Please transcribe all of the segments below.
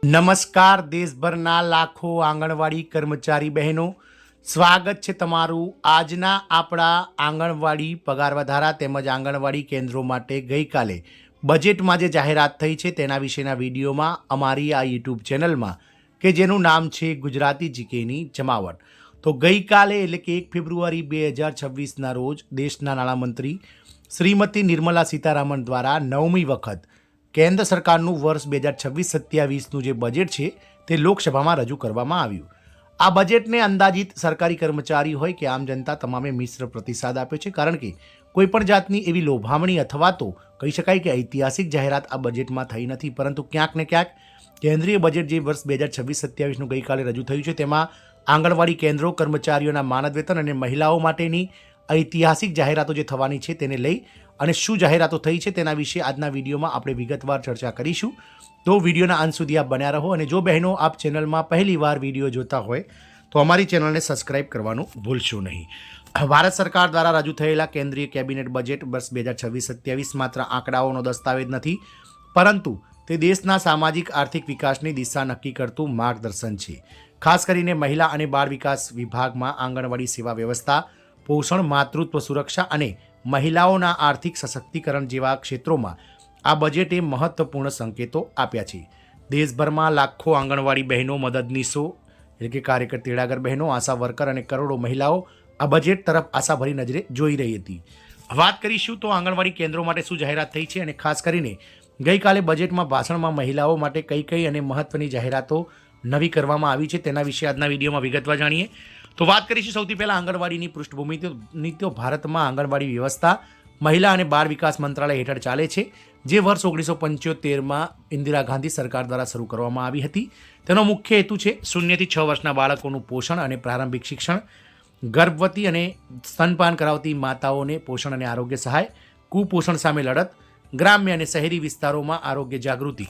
નમસ્કાર દેશભરના લાખો આંગણવાડી કર્મચારી બહેનો, સ્વાગત છે તમારું આજના આપણા આંગણવાડી પગાર વધારા તેમજ આંગણવાડી કેન્દ્રો માટે ગઈકાલે બજેટમાં જે જાહેરાત થઈ છે તેના વિશેના વિડીયોમાં અમારી આ યુટ્યુબ ચેનલમાં કે જેનું નામ છે ગુજરાતી જીકેની જમાવટ. તો ગઈકાલે એટલે કે 1 ફેબ્રુઆરી 2026ના રોજ દેશના નાણામંત્રી શ્રીમતી નિર્મલા સીતારામન દ્વારા 9મી વખત કેન્દ્ર સરકારનું વર્ષ 2026-27નું જે બજેટ છે તે લોકસભામાં રજૂ કરવામાં આવ્યું. આ બજેટને અંદાજિત સરકારી કર્મચારી હોય કે આમ જનતા તમામે મિશ્ર પ્રતિસાદ આપ્યો છે, કારણ કે કોઈપણ જાતની એવી લોભામણી અથવા તો કહી શકાય કે ઐતિહાસિક જાહેરાત આ બજેટમાં થઈ નથી, પરંતુ ક્યાંક ને ક્યાંક કેન્દ્રીય બજેટ જે વર્ષ 2026-27નું ગઈકાલે રજૂ થયું છે તેમાં આંગણવાડી કેન્દ્રો, કર્મચારીઓના માનદ વેતન અને મહિલાઓ માટેની ઐતિહાસિક જાહેરાતો જે થવાની છે તેને લઈ અને શું જાહેરાતો થઈ છે તેના વિશે આજના વિડીયોમાં આપણે વિગતવાર ચર્ચા કરીશું. તો વિડીયોના અંત સુધી આપ બન્યા રહો, અને જો બહેનો આપ ચેનલમાં પહેલીવાર વિડીયો જોતા હોય તો અમારી ચેનલને સબસ્ક્રાઇબ કરવાનું ભૂલશો નહીં. ભારત સરકાર દ્વારા રજૂ થયેલા કેન્દ્રીય કેબિનેટ બજેટ વર્ષ 2026-27 માત્ર આંકડાઓનો દસ્તાવેજ નથી, પરંતુ તે દેશના સામાજિક આર્થિક વિકાસની દિશા નક્કી કરતું માર્ગદર્શન છે. ખાસ કરીને મહિલા અને બાળ વિકાસ વિભાગમાં આંગણવાડી સેવા વ્યવસ્થા, પોષણ, માતૃત્વ સુરક્ષા અને મહિલાઓના આર્થિક સશક્તિકરણ જેવા ક્ષેત્રોમાં આ બજેટે મહત્વપૂર્ણ સંકેતો આપ્યા છે. દેશભરમાં લાખો આંગણવાડી બહેનો, મદદનીશો એટલે કે કાર્યકર, તેડાગર બહેનો, આશા વર્કર અને કરોડો મહિલાઓ આ બજેટ તરફ આશાભરી નજરે જોઈ રહી હતી. વાત કરીશું તો આંગણવાડી કેન્દ્રો માટે શું જાહેરાત થઈ છે, અને ખાસ કરીને ગઈકાલે બજેટમાં ભાષણમાં મહિલાઓ માટે કઈ કઈ અને મહત્વની જાહેરાતો નવી કરવામાં આવી છે તેના વિશે આજના વિડીયોમાં વિગતવાર જાણીએ. તો વાત કરીશું સૌથી પહેલાં આંગણવાડીની પૃષ્ઠભૂમિની. તો ભારતમાં આંગણવાડી વ્યવસ્થા મહિલા અને બાળ વિકાસ મંત્રાલય હેઠળ ચાલે છે, જે વર્ષ 1975માં ઇન્દિરા ગાંધી સરકાર દ્વારા શરૂ કરવામાં આવી હતી. તેનો મુખ્ય હેતુ છે 0 થી 6 વર્ષના બાળકોનું પોષણ અને પ્રારંભિક શિક્ષણ, ગર્ભવતી અને સ્તનપાન કરાવતી માતાઓને પોષણ અને આરોગ્ય સહાય, કુપોષણ સામે લડત, ગ્રામ્ય અને શહેરી વિસ્તારોમાં આરોગ્ય જાગૃતિ.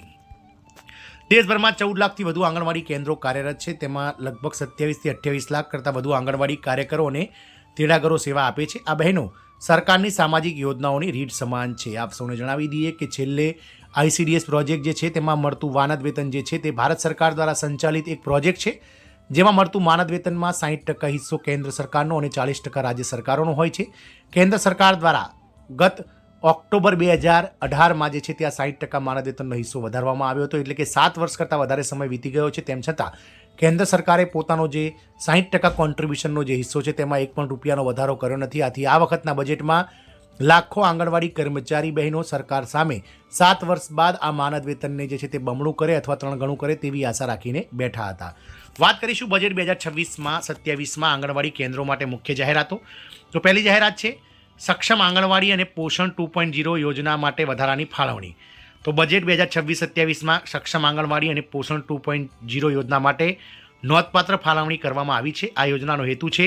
દેશભરમાં 14 લાખથી વધુ આંગણવાડી કેન્દ્રો કાર્યરત છે. તેમાં લગભગ 27 થી 28 લાખ કરતાં વધુ આંગણવાડી કાર્યકરો અને તેડાગરો સેવા આપે છે. આ બહેનો સરકારની સામાજિક યોજનાઓની રીઢ સમાન છે. આપ સૌને જણાવી દઈએ કે છેલ્લે ICDS પ્રોજેક્ટ જે છે તેમાં મળતું માનદ વેતન જે છે તે ભારત સરકાર દ્વારા સંચાલિત એક પ્રોજેક્ટ છે, જેમાં મળતું માનદ વેતનમાં 60% હિસ્સો કેન્દ્ર સરકારનો અને 40% રાજ્ય સરકારોનો હોય છે. કેન્દ્ર સરકાર દ્વારા ગત ઓક્ટોબર 2018માં જે છે ત્યાં 60% માનદ વેતનનો હિસ્સો વધારવામાં આવ્યો હતો, એટલે કે 7 વર્ષ કરતાં વધારે સમય વીતી ગયો છે. તેમ છતાં કેન્દ્ર સરકારે પોતાનો જે 60% કોન્ટ્રીબ્યુશનનો જે હિસ્સો છે તેમાં એક પણ રૂપિયાનો વધારો કર્યો નથી. આથી આ વખતના બજેટમાં લાખો આંગણવાડી કર્મચારી બહેનો સરકાર સામે 7 વર્ષ બાદ આ માનદ વેતનને જે છે તે બમણું કરે અથવા 3 ગણું કરે તેવી આશા રાખીને બેઠા હતા. વાત કરીશું બજેટ 2026-27માં આંગણવાડી કેન્દ્રો માટે મુખ્ય જાહેરાતો. તો પહેલી જાહેરાત છે સક્ષમ આંગણવાડી અને પોષણ 2.0 યોજના માટે વધારાની ફાળવણી. તો બજેટ 2026-27માં સક્ષમ આંગણવાડી અને પોષણ 2.0 યોજના માટે નોંધપાત્ર ફાળવણી કરવામાં આવી છે. આ યોજનાનો હેતુ છે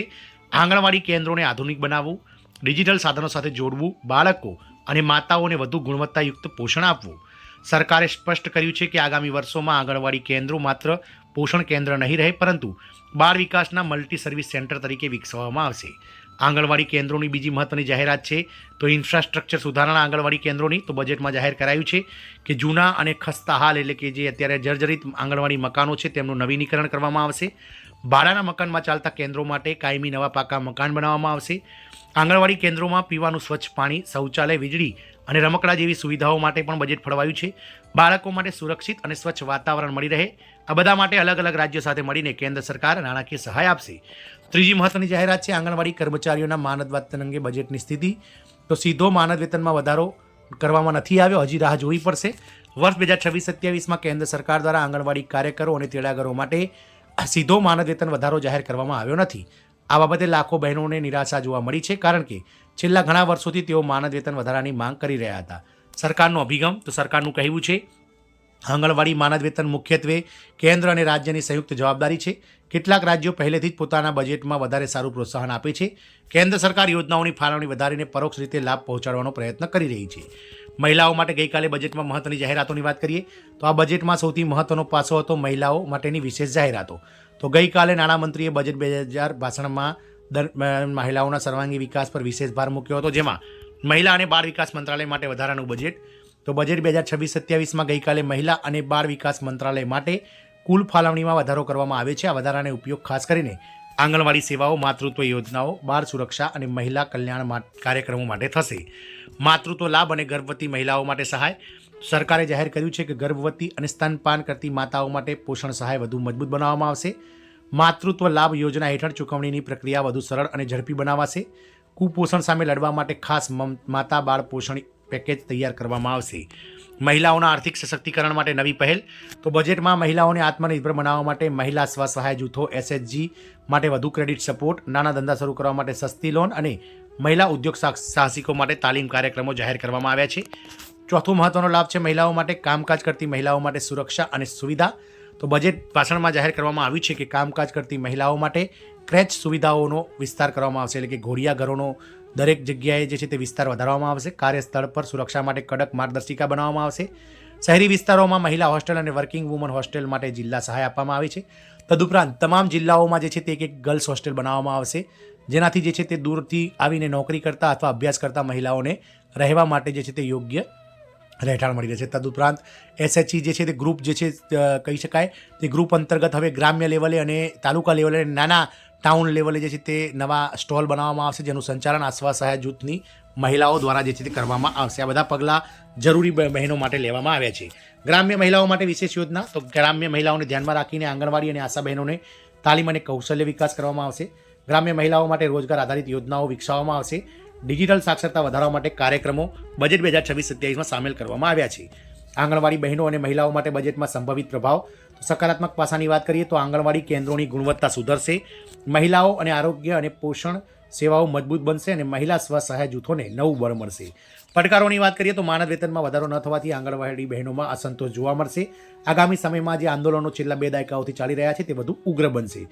આંગણવાડી કેન્દ્રોને આધુનિક બનાવવું, ડિજિટલ સાધનો સાથે જોડવું, બાળકો અને માતાઓને વધુ ગુણવત્તાયુક્ત પોષણ આપવું. સરકારે સ્પષ્ટ કર્યું છે કે આગામી વર્ષોમાં આંગણવાડી કેન્દ્રો માત્ર પોષણ કેન્દ્ર નહીં રહે, પરંતુ બાળ વિકાસના મલ્ટી સર્વિસ સેન્ટર તરીકે વિકસાવવામાં આવશે. આંગણવાડી કેન્દ્રોની બીજી મહત્વની જાહેરાત છે તો ઇન્ફ્રાસ્ટ્રક્ચર સુધારણા આંગણવાડી કેન્દ્રોની. તો બજેટમાં જાહેર કરાયું છે કે જૂના અને ખસ્તા હાલ એટલે કે જે અત્યારે જર્જરિત આંગણવાડી મકાનો છે તેમનું નવીનીકરણ કરવામાં આવશે. ભાડાના મકાનમાં ચાલતા કેન્દ્રો માટે કાયમી નવા પાકા મકાન બનાવવામાં આવશે. આંગણવાડી કેન્દ્રોમાં પીવાનું સ્વચ્છ પાણી, શૌચાલય, વીજળી અને રમકડા જેવી સુવિધાઓ માટે પણ બજેટ ફળવાયું છે. બાળકો માટે સુરક્ષિત અને સ્વચ્છ વાતાવરણ મળી રહે, આ બધા માટે અલગ અલગ રાજ્યો સાથે મળીને કેન્દ્ર સરકાર નાણાકીય સહાય આપશે. ત્રીજી મહત્વની જાહેરાત છે આંગણવાડી કર્મચારીઓના માનદ વેતન અંગે બજેટની સ્થિતિ. તો સીધો માનદ વેતનમાં વધારો કરવામાં નથી આવ્યો, હજી રાહ જોવી પડશે. વર્ષ 2026-27માં કેન્દ્ર સરકાર દ્વારા આંગણવાડી કાર્યકરો અને તેડાગરો માટે સીધો માનદ વેતન વધારો જાહેર કરવામાં આવ્યો નથી. આ બાબતે લાખો બહેનોને નિરાશા જોવા મળી છે, કારણ કે છેલ્લા ઘણા વર્ષોથી તેઓ માનદ વેતન વધારાની માંગ કરી રહ્યા હતા. સરકારનો અભિગમ. તો સરકારનું કહેવું છે આંગણવાડી માનદ વેતન મુખ્યત્વે કેન્દ્ર અને રાજ્યની સંયુક્ત જવાબદારી છે. કેટલાક રાજ્યો પહેલેથી જ પોતાના બજેટમાં વધારે સારું પ્રોત્સાહન આપે છે. કેન્દ્ર સરકાર યોજનાઓની ફાળવણી વધારીને પરોક્ષ રીતે લાભ પહોંચાડવાનો પ્રયત્ન કરી રહી છે. મહિલાઓ માટે ગઈકાલે બજેટમાં મહત્વની જાહેરાતોની વાત કરીએ તો આ બજેટમાં સૌથી મહત્વનો પાસો હતો મહિલાઓ માટેની વિશેષ જાહેરાતો. તો ગઈકાલે નાણામંત્રીએ બજેટ 2000 ભાષણમાં મહિલાઓના સર્વાંગી વિકાસ પર વિશેષ ભાર મૂક્યો હતો, જેમાં મહિલા અને બાળ વિકાસ મંત્રાલય માટે વધારાનું બજેટ તો બજેટ 2026-27માં ગઈકાલે મહિલા અને બાળ વિકાસ મંત્રાલય માટે કુલ ફાળવણીમાં વધારો કરવામાં આવ્યો છે. આ વધારાનો ઉપયોગ ખાસ કરીને આંગણવાડી સેવાઓ, માતૃત્વ યોજનાઓ, બાળ સુરક્ષા અને મહિલા કલ્યાણ કાર્યક્રમો માટે થશે. માતૃત્વ લાભ અને ગર્ભવતી મહિલાઓ માટે સહાય. સરકારે જાહેર કર્યું છે કે ગર્ભવતી અને સ્તનપાન કરતી માતાઓ માટે પોષણ સહાય વધુ મજબૂત બનાવવામાં આવશે. માતૃત્વ લાભ યોજના હેઠળ ચૂકવણીની પ્રક્રિયા વધુ સરળ અને ઝડપી બનાવાશે. કુપોષણ સામે લડવા માટે ખાસ માતા બાળ પોષણ પેકેજ તૈયાર કરવામાં આવશે. મહિલાઓના આર્થિક સશક્તિકરણ માટે નવી પહેલ. તો બજેટમાં મહિલાઓને આત્મનિર્ભર બનાવવા માટે મહિલા સ્વસહાય જૂથો SHG માટે વધુ ક્રેડિટ સપોર્ટ, નાના ધંધા શરૂ કરવા માટે સસ્તી લોન અને મહિલા ઉદ્યોગ સાહસિકો માટે તાલીમ કાર્યક્રમો જાહેર કરવામાં આવ્યા છે. ચોથો મહત્વનો લાભ છે મહિલાઓ માટે કામકાજ કરતી મહિલાઓ માટે સુરક્ષા અને સુવિધા. તો બજેટ ભાષણમાં જાહેર કરવામાં આવ્યું છે કે કામકાજ કરતી મહિલાઓ માટે ક્રેચ સુવિધાઓનો વિસ્તાર કરવામાં આવશે, એટલે કે ઘોડિયા ઘરોનો દરેક જગ્યાએ જે છે તે વિસ્તાર વધારવામાં આવશે. કાર્યસ્થળ પર સુરક્ષા માટે કડક માર્ગદર્શિકા બનાવવામાં આવશે. શહેરી વિસ્તારોમાં મહિલા હોસ્ટેલ અને વર્કિંગ વુમન હોસ્ટેલ માટે જિલ્લા સહાય આપવામાં આવી છે. તદુપરાંત તમામ જિલ્લાઓમાં જે છે તે એક ગર્લ્સ હોસ્ટેલ બનાવવામાં આવશે, જેનાથી જે છે તે દૂરથી આવીને નોકરી કરતા અથવા અભ્યાસ કરતા મહિલાઓને રહેવા માટે જે છે તે યોગ્ય રહેઠાણ મળી રહેશે. તદુપરાંત SHE જે છે તે ગ્રુપ જે છે કહી શકાય તે ગ્રુપ અંતર્ગત હવે ગ્રામ્ય લેવલે અને તાલુકા લેવલે નાના ટાઉન લેવલે જે છે તે નવા સ્ટોલ બનાવવામાં આવશે, જેનું સંચાલન આ સ્વસહાય જૂથની મહિલાઓ દ્વારા જે છે તે કરવામાં આવશે. આ બધા પગલાં જરૂરી બહેનો માટે લેવામાં આવ્યા છે. ગ્રામ્ય મહિલાઓ માટે વિશેષ યોજના. તો ગ્રામ્ય મહિલાઓને ધ્યાનમાં રાખીને આંગણવાડી અને આશા બહેનોને તાલીમ અને કૌશલ્ય વિકાસ કરવામાં આવશે. ગ્રામ્ય મહિલાઓ માટે રોજગાર આધારિત યોજનાઓ વિકસાવવામાં આવશે. ડિજિટલ સાક્ષરતા વધારવા માટે કાર્યક્રમો બજેટ 2026-27માં સામેલ કરવામાં આવ્યા છે. આંગણવાડી બહેનો અને મહિલાઓ માટે બજેટમાં સંભવિત પ્રભાવ. સકારાત્મક પાસાની વાત કરીએ તો આંગણવાડી કેન્દ્રોની ગુણવત્તા સુધરશે, મહિલાઓ અને આરોગ્ય અને પોષણ સેવાઓ મજબૂત બનશે અને મહિલા સ્વસહાય જૂથોને નવું બળ મળશે. પડકારોની વાત કરીએ તો માનદ વેતનમાં વધારો ન થવાથી આંગણવાડી બહેનોમાં અસંતોષ જોવા મળશે. આગામી સમયમાં જે આંદોલનો છેલ્લા 2 દાયકાઓથી ચાલી રહ્યા છે તે વધુ ઉગ્ર બનશે.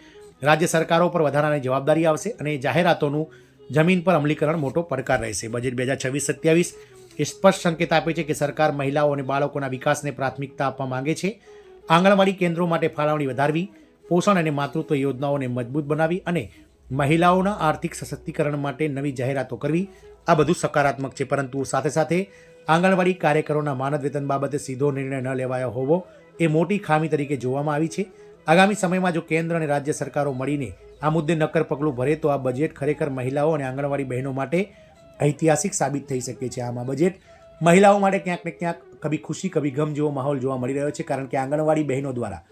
રાજ્ય સરકારો પર વધારાની જવાબદારી આવશે અને જાહેરાતોનું જમીન પર અમલીકરણ મોટો પડકાર રહેશે. બજેટ 2026-27 એ સ્પષ્ટ સંકેત આપે છે કે સરકાર મહિલાઓ અને બાળકોના વિકાસને પ્રાથમિકતા આપવા માંગે છે. આંગણવાડી કેન્દ્રો માટે ફાળવણી વધારવી, પોષણ અને માતૃત્વ યોજનાઓને મજબૂત બનાવી અને મહિલાઓના આર્થિક સશક્તિકરણ માટે નવી જાહેરાતો કરવી, આ બધું સકારાત્મક છે. પરંતુ સાથે સાથે આંગણવાડી કાર્યકરોના માનદ વેતન બાબતે સીધો નિર્ણય ન લેવાયો હોવો એ મોટી ખામી તરીકે જોવામાં આવી છે. આગામી સમયમાં જો કેન્દ્ર અને રાજ્ય સરકારો મળીને આ મુદ્દે નક્કર પગલું ભરે તો આ બજેટ ખરેખર મહિલાઓ અને આંગણવાડી બહેનો માટે ઐતિહાસિક સાબિત થઈ શકે છે. આમાં બજેટ મહિલાઓ માટે ક્યાંક ને ક્યાંક કભી ખુશી કભી ગમ જેવો માહોલ જોવા મળી રહ્યો છે, કારણ કે આંગણવાડી બહેનો દ્વારા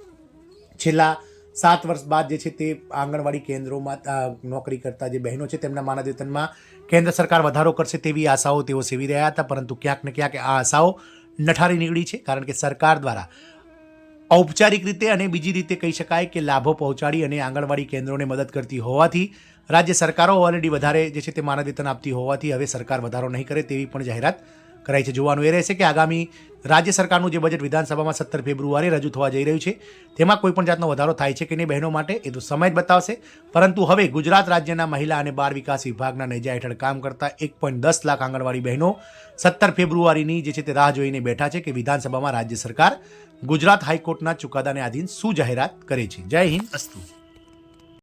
છેલ્લા 7 વર્ષ બાદ જે છે તે આંગણવાડી કેન્દ્રોમાં નોકરી કરતા જે બહેનો છે તેમના માનદ વેતનમાં કેન્દ્ર સરકાર વધારો કરશે તેવી આશાઓ તેઓ સેવી રહ્યા હતા, પરંતુ ક્યાંક ને ક્યાંક આ આશાઓ નઠારી નીકળી છે, કારણ કે સરકાર દ્વારા ઔપચારિક રીતે અને બીજી રીતે કહી શકાય કે લાભો પહોંચાડી અને આંગણવાડી કેન્દ્રોને મદદ કરતી હોવાથી રાજ્ય સરકારો ઓલરેડી વધારે જે છે તે માનદ વેતન આપતી હોવાથી હવે સરકાર વધારો નહીં કરે તેવી પણ જાહેરાત કરાઈ છે. જોવાનું એ રહેશે કે આગામી રાજ્ય સરકારનું જે બજેટ વિધાનસભામાં 17 ફેબ્રુઆરીએ રજૂ થવા જઈ રહ્યું છે તેમાં કોઈ પણ જાતનો વધારો થાય છે કે નહીં બહેનો માટે એ તો સમય જ બતાવશે. પરંતુ હવે ગુજરાત રાજ્યના મહિલા અને બાળ વિકાસ વિભાગના નેજા હેઠળ કામ કરતા 1.10 લાખ આંગણવાડી બહેનો 17 ફેબ્રુઆરીની જે છે તે રાહ જોઈને બેઠા છે કે વિધાનસભામાં રાજ્ય સરકાર ગુજરાત હાઈકોર્ટના ચુકાદાને આધીન શું જાહેરાત કરે છે. જય હિન્દ, અસ્તુ.